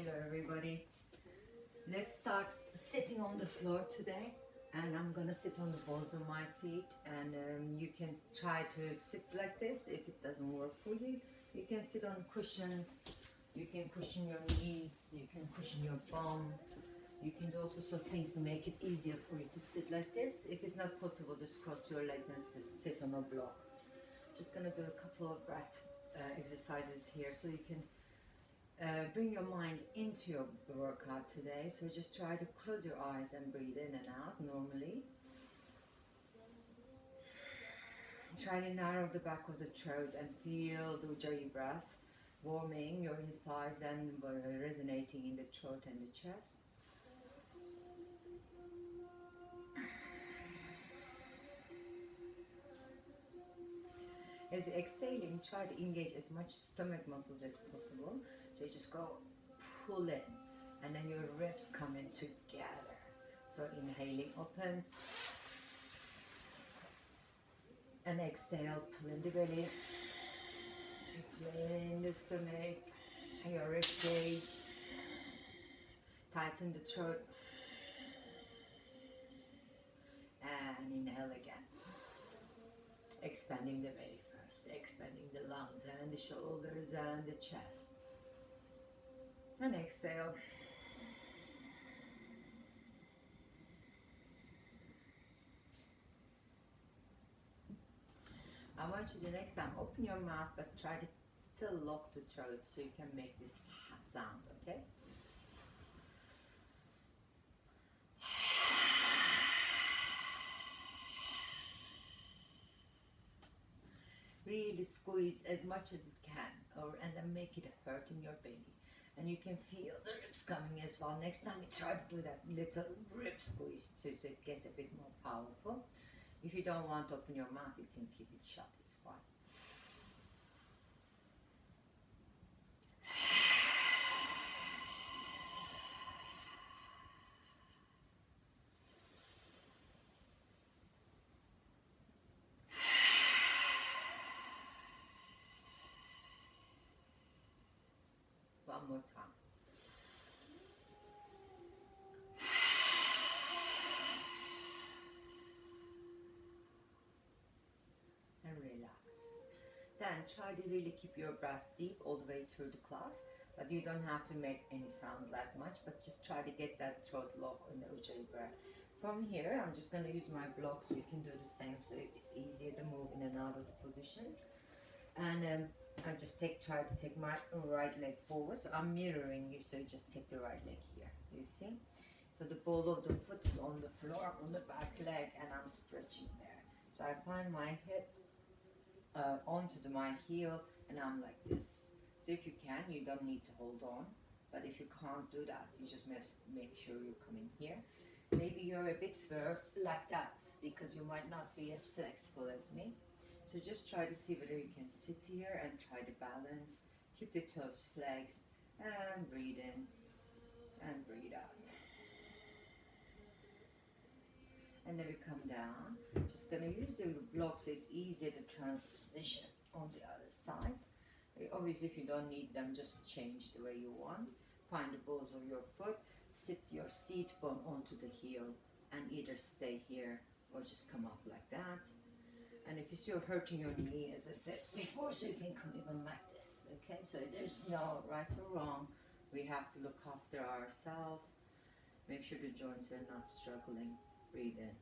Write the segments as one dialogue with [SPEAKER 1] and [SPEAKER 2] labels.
[SPEAKER 1] Hello everybody. Let's start sitting on the floor today, and I'm gonna sit on the balls of my feet, and you can try to sit like this. If it doesn't work for you, you can sit on cushions, you can cushion your knees, you can cushion your bum, you can do all sorts of things to make it easier for you to sit like this. If it's not possible, just cross your legs and sit on a block. Just gonna do a couple of breath exercises here so you can bring your mind into your workout today. So just try to close your eyes and breathe in and out normally. Try to narrow the back of the throat and feel the Ujjayi breath warming your insides and resonating in the throat and the chest. As you're exhaling, try to engage as much stomach muscles as possible. So you just go pull in, and then your ribs come in together. So inhaling, open, and exhale, pull in the belly, inflame the stomach, your rib cage, tighten the throat, and inhale again. Expanding the belly first, expanding the lungs and the shoulders and the chest. And exhale. I want you to next time open your mouth, but try to still lock the throat so you can make this sound, okay? Really squeeze as much as you can, and then make it hurt in your belly. And you can feel the ribs coming as well. Next time you try to do that little rib squeeze too, so it gets a bit more powerful. If you don't want to open your mouth, you can keep it shut, it's fine. One more time. And relax. Then try to really keep your breath deep all the way through the class, but you don't have to make any sound that much, but just try to get that throat lock on the Ujjayi breath. From here, I'm just going to use my block so you can do the same, so it's easier to move in and out of the positions. And I just try to take my right leg forward. So I'm mirroring you, so you just take the right leg here. Do you see? So the ball of the foot is on the floor, on the back leg, and I'm stretching there. So I find my hip onto my heel, and I'm like this. So if you can, you don't need to hold on. But if you can't do that, you just must make sure you come in here. Maybe you're a bit firm like that, because you might not be as flexible as me. So just try to see whether you can sit here and try to balance. Keep the toes flexed and breathe in and breathe out. And then we come down. Just gonna use the block so it's easier to transition on the other side. Obviously, if you don't need them, just change the way you want. Find the balls of your foot. Sit your seat bone onto the heel and either stay here or just come up like that. And if you're still hurting your knee, as I said before, so you can come even like this, okay? So there's no right or wrong. We have to look after ourselves. Make sure the joints are not struggling. Breathe in,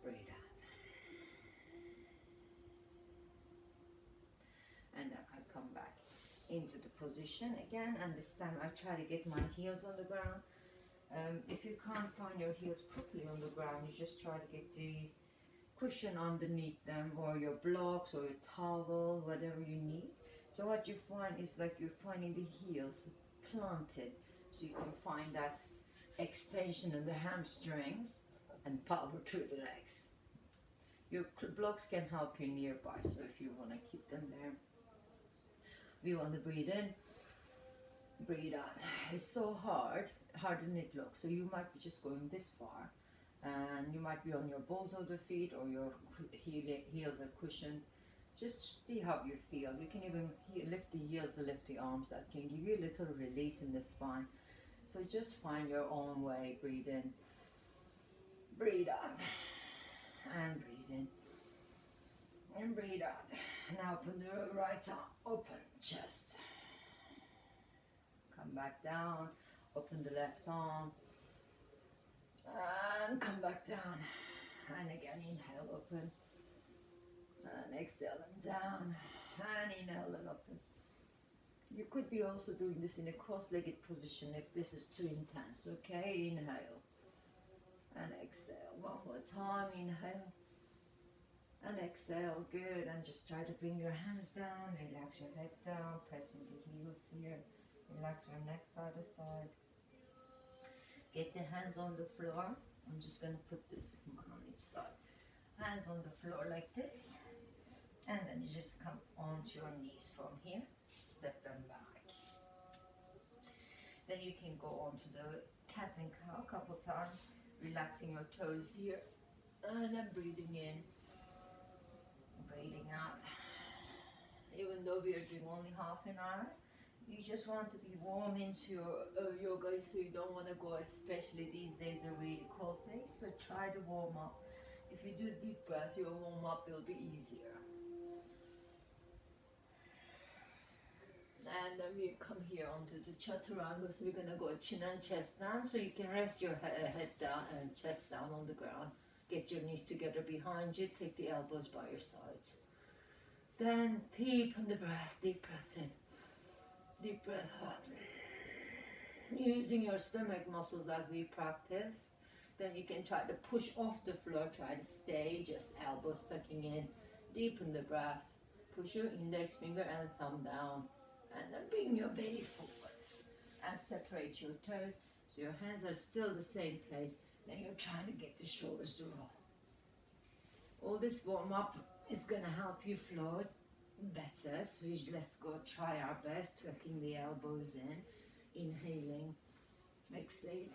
[SPEAKER 1] breathe out. And then I come back into the position again, and this time I try to get my heels on the ground. If you can't find your heels properly on the ground, you just try to get the cushion underneath them, or your blocks, or your towel, whatever you need. So what you find is like you're finding the heels planted, so you can find that extension in the hamstrings and power through the legs. Your blocks can help you nearby, so if you want to keep them there. We want to breathe in, breathe out. It's so harder than it looks, so you might be just going this far, and you might be on your balls of the feet, or your heels are cushioned. Just see how you feel. You can even lift the heels, lift the arms. That can give you a little release in the spine. So just find your own way. Breathe in, breathe out, and breathe in, and breathe out. Now open the right arm, open chest. Come back down, open the left arm, and come back down. And again, inhale, open, and exhale and down, and inhale and open. You could be also doing this in a cross-legged position if this is too intense, okay? Inhale and exhale. One more time, inhale and exhale. Good. And just try to bring your hands down, relax your head down, pressing the heels here. Relax your neck side to side. Get the hands on the floor. I'm just going to put this one on each side. Hands on the floor like this. And then you just come onto your knees from here. Step them back. Then you can go on to the cat and cow a couple times. Relaxing your toes here. And then breathing in. Breathing out. Even though we are doing only half an hour, you just want to be warm into your yoga, so you don't want to go, especially these days, a really cold place. So try to warm up. If you do deep breath, your warm up will be easier. And then we come here onto the chaturanga, so we're going to go chin and chest down, so you can rest your head down and chest down on the ground. Get your knees together behind you, take the elbows by your sides. Then deepen the breath, deep breath in. Deep breath out. Using your stomach muscles that we practice. Then you can try to push off the floor, try to stay, just elbows tucking in. Deepen the breath. Push your index finger and thumb down. And then bring your belly forwards. And separate your toes so your hands are still the same place. Then you're trying to get the shoulders to roll. All this warm up is going to help you float better, so let's go try our best, tucking the elbows in, inhaling, exhaling.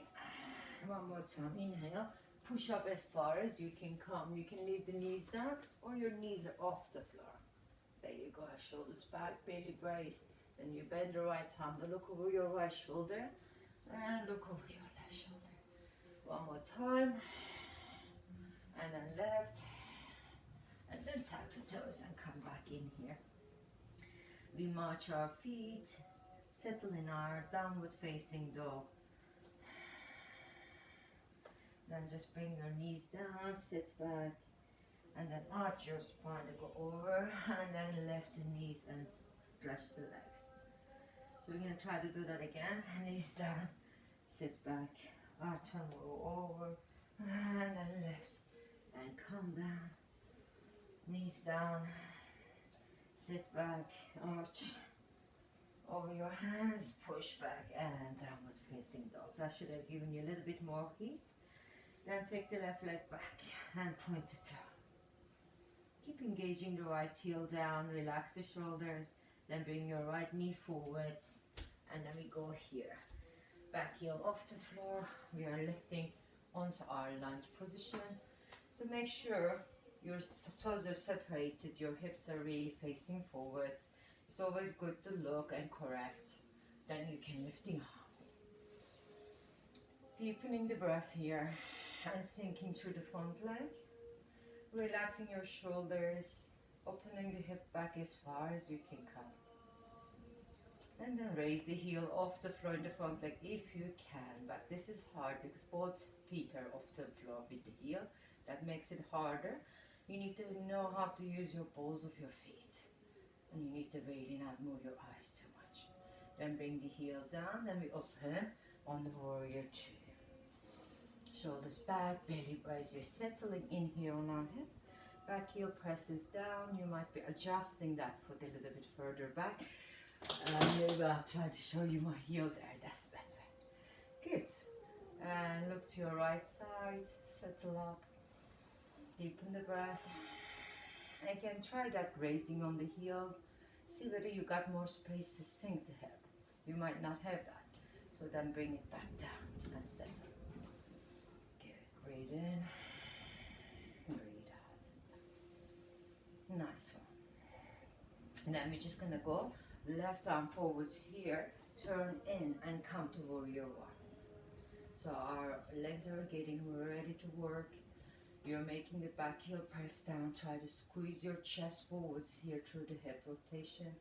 [SPEAKER 1] One more time, inhale, push up as far as you can come. You can leave the knees down or your knees are off the floor. There you go, shoulders back, belly brace. Then you bend the right arm, look over your right shoulder and look over your left shoulder. One more time, and then left. And then tuck the toes and come back in here. We march our feet, settle in our downward facing dog. Then just bring your knees down, sit back, and then arch your spine to go over, and then lift the knees and stretch the legs. So we're going to try to do that again. Knees down, sit back, arch and go over, and then lift, and come down. Knees down, sit back, arch, over your hands, push back, and downward facing dog. That should have given you a little bit more heat. Then take the left leg back and point the toe. Keep engaging the right heel down, relax the shoulders, then bring your right knee forwards, and then we go here. Back heel off the floor, we are lifting onto our lunge position. So make sure your toes are separated, your hips are really facing forwards. It's always good to look and correct. Then you can lift the arms. Deepening the breath here and sinking through the front leg. Relaxing your shoulders, opening the hip back as far as you can come. And then raise the heel off the floor in the front leg if you can. But this is hard because both feet are off the floor with the heel. That makes it harder. You need to know how to use your balls of your feet. And you need to really not move your eyes too much. Then bring the heel down and we open on the warrior two. Shoulders back, belly brace. We're settling in here on our hip. Back heel presses down. You might be adjusting that foot a little bit further back. Maybe I'll try to show you my heel there. That's better. Good. And look to your right side. Settle up. Deepen the breath. Again, try that raising on the heel. See whether you got more space to sink the hip. You might not have that. So then bring it back down and settle. Good. Breathe in. Breathe out. Nice one. And then we're just going to go left arm forwards here. Turn in and come to warrior one. So our legs are getting ready to work. You're making the back heel press down. Try to squeeze your chest forwards here through the hip rotation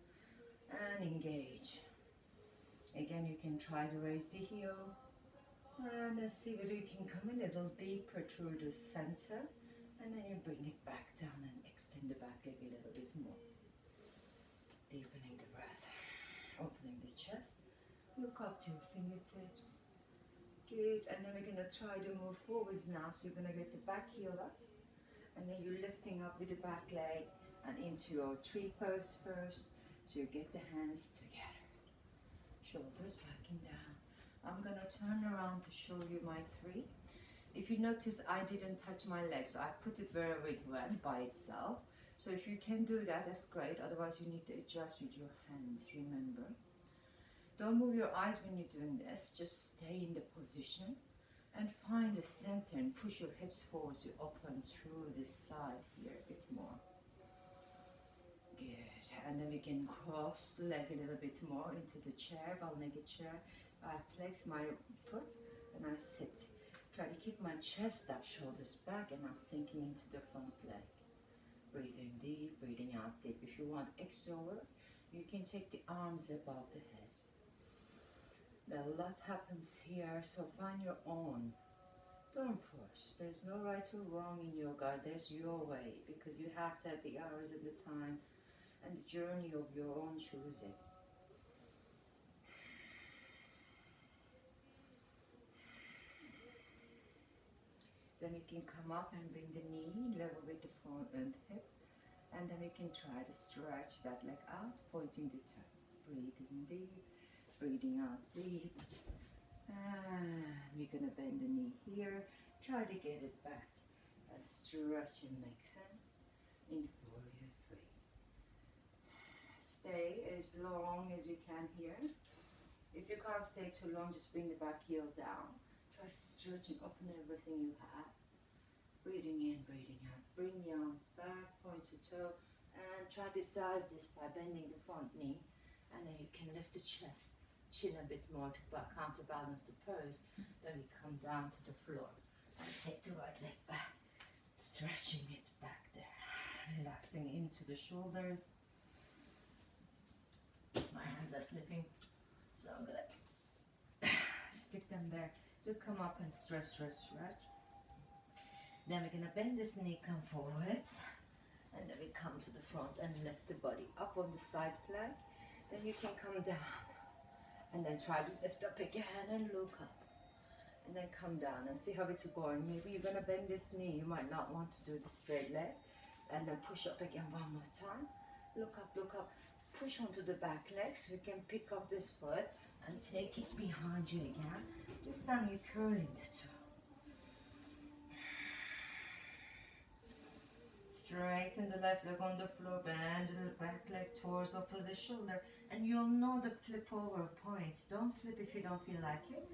[SPEAKER 1] and engage. Again, you can try to raise the heel and then see whether you can come a little deeper through the center, and then you bring it back down and extend the back leg a little bit more. Deepening the breath, opening the chest, look up to your fingertips. Good, and then we're going to try to move forwards now. So you're going to get the back heel up, and then you're lifting up with the back leg and into your tree pose first. So you get the hands together, shoulders backing down. I'm going to turn around to show you my three. If you notice, I didn't touch my legs, so I put it very wet by itself. So if you can do that, that's great. Otherwise, you need to adjust with your hands, remember. Don't move your eyes when you're doing this. Just stay in the position and find the center and push your hips forward so you open through this side here a bit more. Good. And then we can cross the leg a little bit more into the chair, bow-legged chair. I flex my foot and I sit. Try to keep my chest up, shoulders back, and I'm sinking into the front leg. Breathing deep, breathing out deep. If you want extra work, you can take the arms above the head. A lot happens here, so find your own. Don't force. There's no right or wrong in yoga. There's your way, because you have to have the hours and the time and the journey of your own choosing. Then we can come up and bring the knee level with the front and hip. And then we can try to stretch that leg out, pointing the toe. Breathing deep, breathing out deep. And we're going to bend the knee here. Try to get it back. Stretch and lengthen in warrior three. Stay as long as you can here. If you can't stay too long, just bring the back heel down. Try stretching, open everything you have. Breathing in, breathing out. Bring the arms back, point to toe, and try to dive this by bending the front knee. And then you can lift the chest, chin a bit more to counterbalance the pose. Then we come down to the floor and take the right leg back, stretching it back there, relaxing into the shoulders. My hands are slipping, so I'm gonna stick them there. So come up and stretch, stretch, stretch. Then we're gonna bend this knee, come forwards, and then we come to the front and lift the body up on the side plank. Then you can come down, and then try to lift up again and look up, and then come down and see how it's going. Maybe you're gonna bend this knee. You might not want to do the straight leg, and then push up again one more time. Look up, look up. Push onto the back leg so you can pick up this foot and take it behind you again. This time you're curling the toe. Straighten the left leg on the floor, bend the back leg towards opposite shoulder, and you'll know the flip over point. Don't flip if you don't feel like it.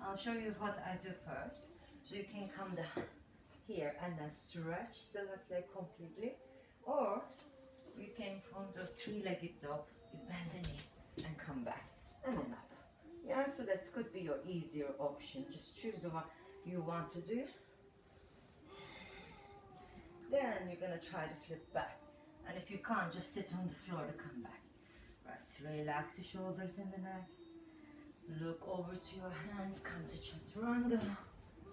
[SPEAKER 1] I'll show you what I do first. So you can come down here and then stretch the left leg completely, or you can from the three-legged dog, you bend the knee and come back and then up. Yeah, so that could be your easier option. Just choose the one you want to do. Then you're gonna try to flip back. And if you can't, just sit on the floor to come back. Right, relax the shoulders and the neck. Look over to your hands, come to chaturanga.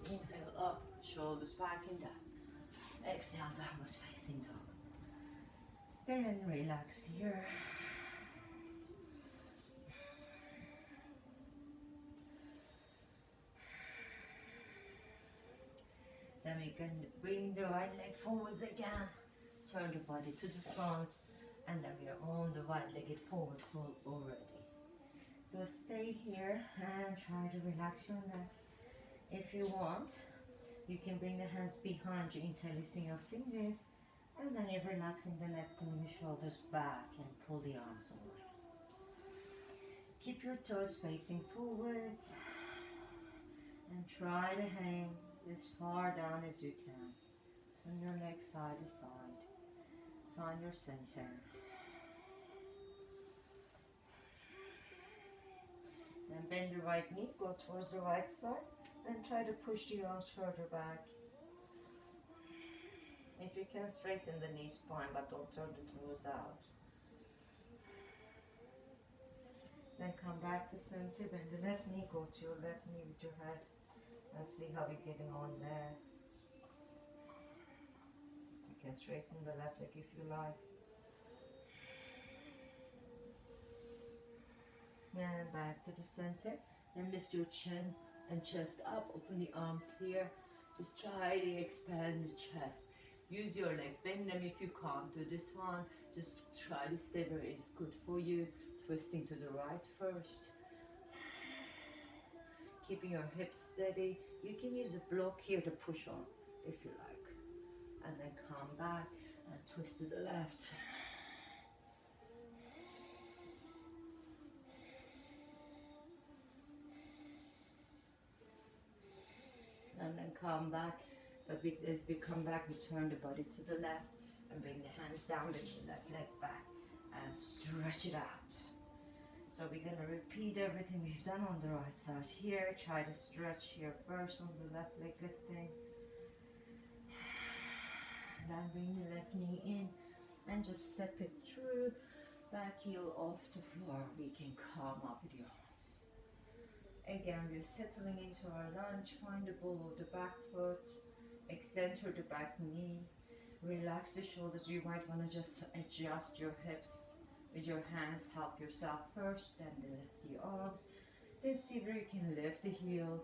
[SPEAKER 1] Inhale up, shoulders back and down. Exhale, downward facing dog. Stay and relax here. Then we can bring the right leg forwards again. Turn the body to the front. And then we are on the right-legged forward fold already. So stay here and try to relax your neck. If you want, you can bring the hands behind you, interlacing your fingers. And then you're relaxing the neck, pulling your shoulders back and pull the arms over. Keep your toes facing forwards. And try to hang as far down as you can. Turn your leg side to side. Find your center. Then bend the right knee, go towards the right side, and try to push the arms further back. If you can straighten the knees, fine, but don't turn the toes out. Then come back to center, bend the left knee, go to your left knee with your head, and see how you're getting on there. You can straighten the left leg if you like. And back to the center, and lift your chin and chest up, open the arms here. Just try to expand the chest. Use your legs, bend them if you can't do this one. Just try to stay where it's good for you. Twisting to the right first. Keeping your hips steady. You can use a block here to push on if you like. And then come back and twist to the left. And then come back. But as we come back, we turn the body to the left and bring the hands down, bring the left leg back and stretch it out. So we're going to repeat everything we've done on the right side here. Try to stretch here first on the left leg lifting. Then bring the left knee in and just step it through. Back heel off the floor. We can come up with your arms. Again, we're settling into our lunge. Find the ball of the back foot. Extend through the back knee. Relax the shoulders. You might want to just adjust your hips with your hands. Help yourself first, then lift the arms. Then see where you can lift the heel.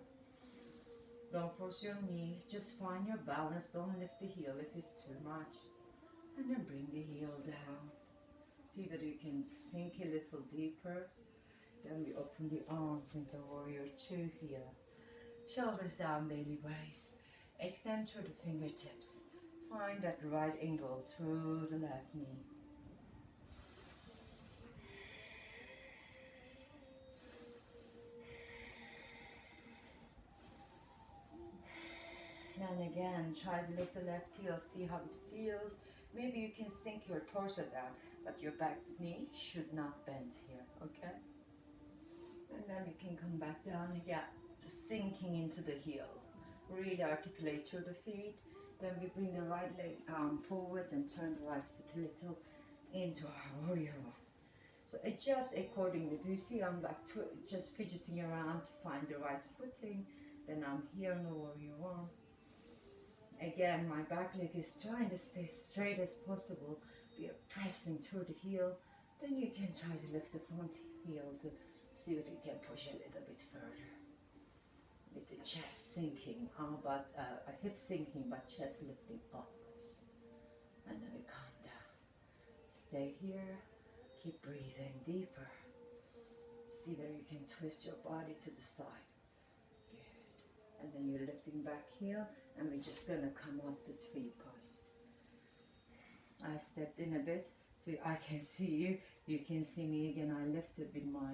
[SPEAKER 1] Don't force your knee. Just find your balance. Don't lift the heel if it's too much. And then bring the heel down. See whether you can sink a little deeper. Then we open the arms into warrior two here. Shoulders down, belly raise. Extend through the fingertips. Find that right angle through the left knee. And again, try to lift the left heel, see how it feels. Maybe you can sink your torso down, but your back knee should not bend here, okay? And then you can come back down again, sinking into the heel. Really articulate through the feet. Then we bring the right leg forwards and turn the right foot a little into our warrior one. So adjust accordingly. Do you see I'm like just fidgeting around to find the right footing? Then I'm here in the warrior one. Again, my back leg is trying to stay straight as possible. We are pressing through the heel. Then you can try to lift the front heel to see whether you can push a little bit further. With the chest sinking, hip sinking, but chest lifting upwards. And then we calm down. Stay here. Keep breathing deeper. See whether you can twist your body to the side. Good. And then you're lifting back heel, and we're just gonna come up the three post. I stepped in a bit so I can see you. You can see me again. I lifted with my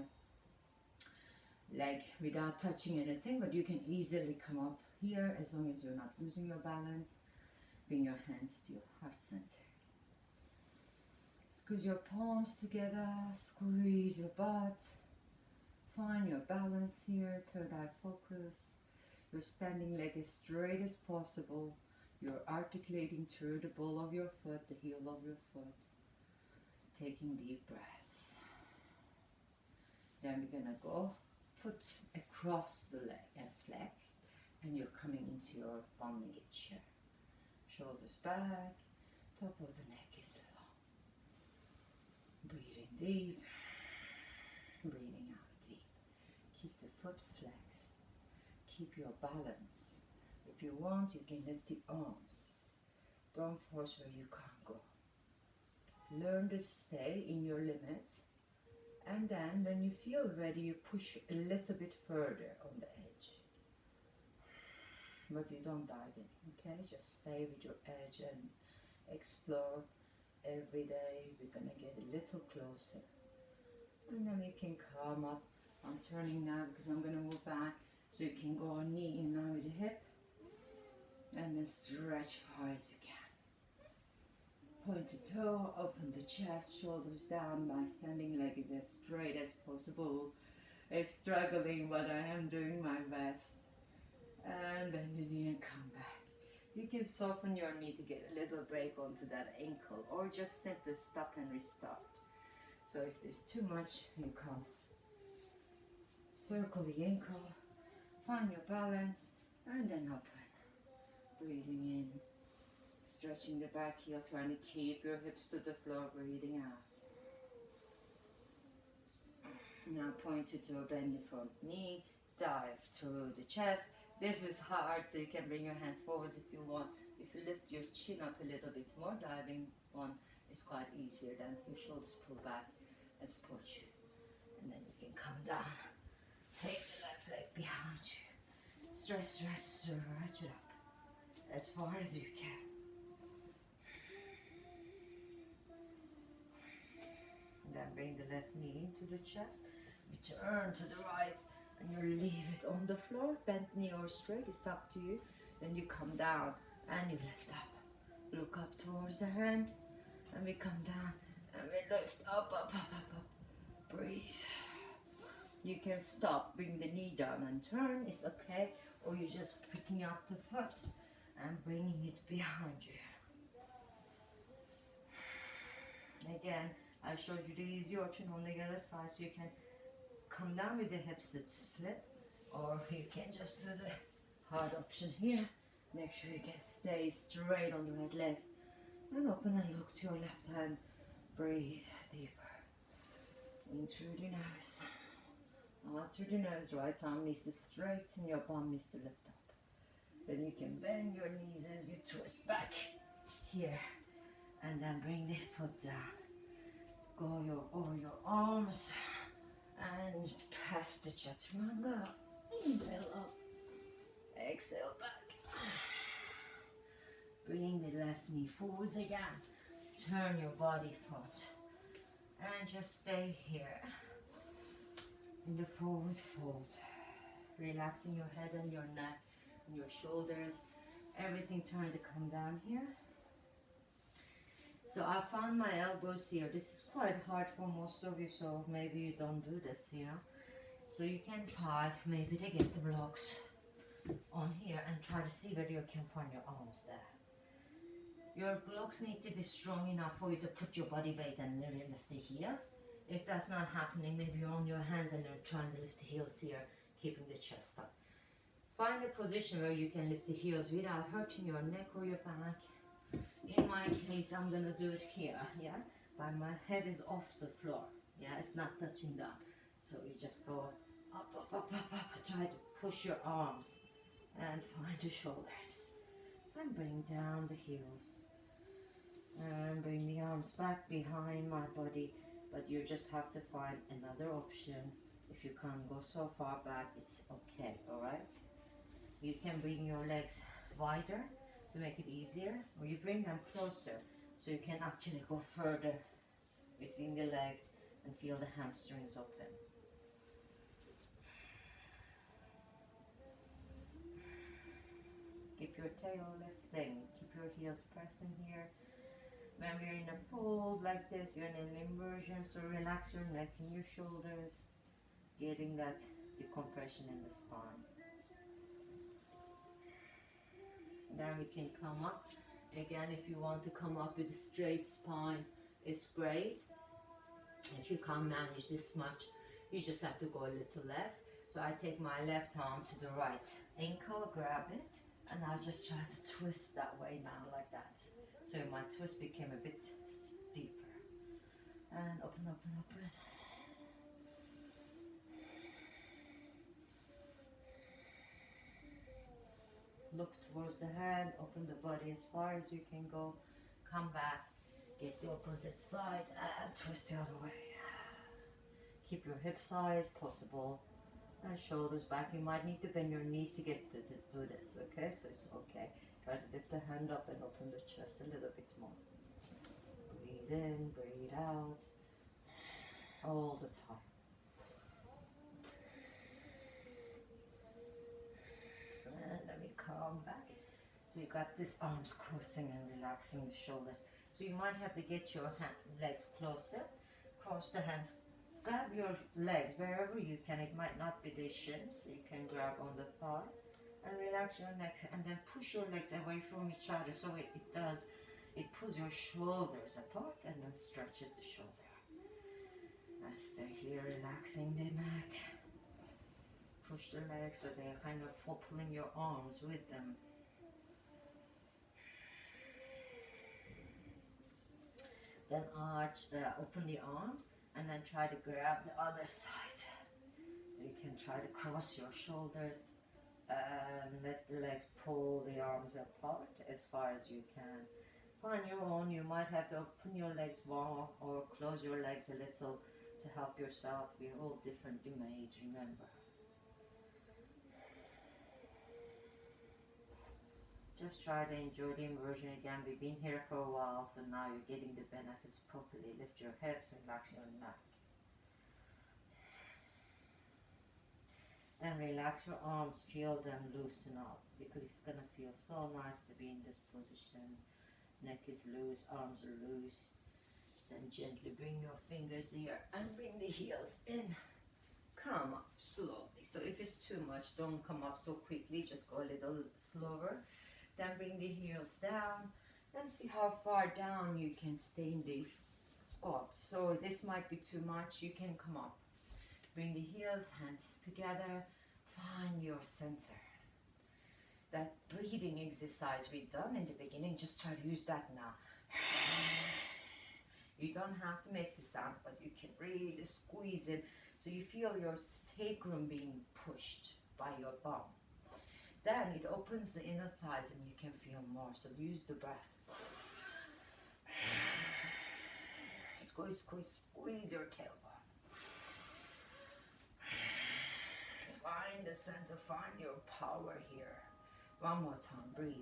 [SPEAKER 1] leg without touching anything, but you can easily come up here as long as you're not losing your balance. Bring your hands to your heart center. Squeeze your palms together, squeeze your butt. Find your balance here, third eye focus. Your standing leg as straight as possible. You're articulating through the ball of your foot, the heel of your foot. Taking deep breaths. Then we're gonna go foot across the leg and flex, and you're coming into your one-legged chair. Shoulders back, top of the neck is long. Breathing deep, breathing out deep. Keep the foot flexed. Keep your balance. If you want, you can lift the arms. Don't force where you can't go. Learn to stay in your limits. And then when you feel ready, you push a little bit further on the edge. But you don't dive in, okay? Just stay with your edge and explore every day. We're gonna get a little closer. And then you can come up. I'm turning now because I'm gonna move back. So you can go on knee in line with the hip. And then stretch far as you can. Point the toe, open the chest, shoulders down. My standing leg is as straight as possible. It's struggling, but I am doing my best. And bend the knee and come back. You can soften your knee to get a little break onto that ankle, or just simply stop and restart. So if there's too much, you come. Circle the ankle, find your balance, and then open. Breathing in, stretching the back heel, trying to keep your hips to the floor, breathing out. Now point to toe, bend the front knee, dive through the chest. This is hard, so you can bring your hands forwards if you want. If you lift your chin up a little bit more, diving one is quite easier. Then your shoulders pull back and support you. And then you can come down. Take the left leg behind you. Stretch it up as far as you can. And then bring the left knee into the chest. Return to the right. And you leave it on the floor, bent knee or straight, it's up to you. Then you come down and you lift up. Look up towards the hand, and we come down and we lift up. Breathe. You can stop, bring the knee down and turn, it's okay. Or you're just picking up the foot and bringing it behind you. Again, I showed you the easy option on the other side, so you can come down with the hips that flip, or you can just do the hard option here. Make sure you can stay straight on the right leg. And open and look to your left hand. Breathe deeper. In through the nose. Out through the nose. Right arm needs to straighten, your bum needs to lift up. Then you can bend your knees as you twist back here. And then bring the foot down. Go over your arms. And press the chaturanga. Inhale up. Exhale back. Bring the left knee forwards again. Turn your body front. And just stay here. In the forward fold. Relaxing your head and your neck and your shoulders. Everything trying to come down here. So I found my elbows here. This is quite hard for most of you, so maybe you don't do this, you know. So you can try maybe to get the blocks on here and try to see whether you can find your arms there. Your blocks need to be strong enough for you to put your body weight and really lift the heels. If that's not happening, maybe you're on your hands and you're trying to lift the heels here, keeping the chest up. Find a position where you can lift the heels without hurting your neck or your back. In my case, I'm gonna do it here, yeah? But my head is off the floor, yeah? It's not touching down. So you just go up. Try to push your arms and find the shoulders. And bring down the heels. And bring the arms back behind my body. But you just have to find another option. If you can't go so far back, it's okay, alright? You can bring your legs wider to make it easier, or you bring them closer so you can actually go further between the legs and feel the hamstrings open. Keep your tail lifting, keep your heels pressing here. When we're in a fold like this, you're in an inversion, so relax your neck and your shoulders, getting that decompression in the spine. Then we can come up. Again, if you want to come up with a straight spine, it's great. If you can't manage this much, you just have to go a little less. So I take my left arm to the right ankle, grab it, and I'll just try to twist that way now, like that. So my twist became a bit deeper. And open. Look towards the hand, open the body as far as you can go. Come back, get the opposite side, and twist the other way. Keep your hips high as possible, and shoulders back. You might need to bend your knees to get to do this, okay? So it's okay. Try to lift the hand up and open the chest a little bit more. Breathe in, breathe out, all the time. And let me come back. So you got this arms crossing and relaxing the shoulders. So you might have to get your legs closer. Cross the hands grab your legs wherever you can. It might not be the shins, so you can grab on the thigh and relax your neck, and then push your legs away from each other. So it pulls your shoulders apart and then stretches the shoulder. And stay here relaxing the neck. Push the legs so they're kind of pulling your arms with them. Then open the arms and then try to grab the other side. So you can try to cross your shoulders and let the legs pull the arms apart as far as you can. Find your own. You might have to open your legs more or close your legs a little to help yourself. We're all different domains, remember. Just try to enjoy the immersion again. We've been here for a while, so now you're getting the benefits properly. Lift your hips, relax your neck. Then relax your arms, feel them loosen up, because it's going to feel so nice to be in this position. Neck is loose, arms are loose. Then gently bring your fingers here and bring the heels in. Come up slowly. So if it's too much, don't come up so quickly, just go a little slower. Then bring the heels down and see how far down you can stay in the squat. So this might be too much, you can come up. Bring the heels, hands together, find your center. That breathing exercise we've done in the beginning, just try to use that now. You don't have to make the sound, but you can really squeeze in so you feel your sacrum being pushed by your bum. Then it opens the inner thighs and you can feel more, so use the breath. Squeeze, squeeze, squeeze your tailbone. Find the center, find your power here. One more time, breathe.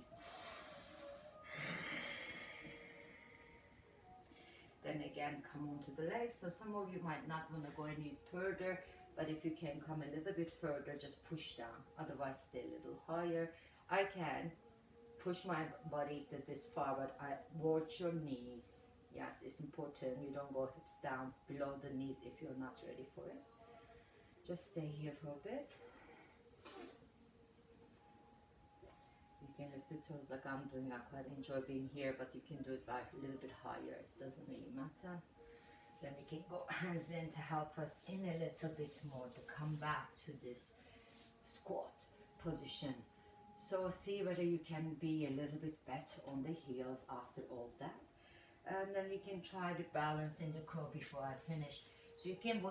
[SPEAKER 1] Then again, come onto the legs. So some of you might not want to go any further, but if you can come a little bit further, just push down. Otherwise, stay a little higher. I can push my body to this far, but I watch your knees. Yes, it's important. You don't go hips down below the knees if you're not ready for it. Just stay here for a bit. You can lift the toes like I'm doing. I quite enjoy being here, but you can do it like a little bit higher. It doesn't really matter. Then we can go hands in to help us in a little bit more to come back to this squat position. So see whether you can be a little bit better on the heels after all that. And then we can try to balance in the crow before I finish. So you can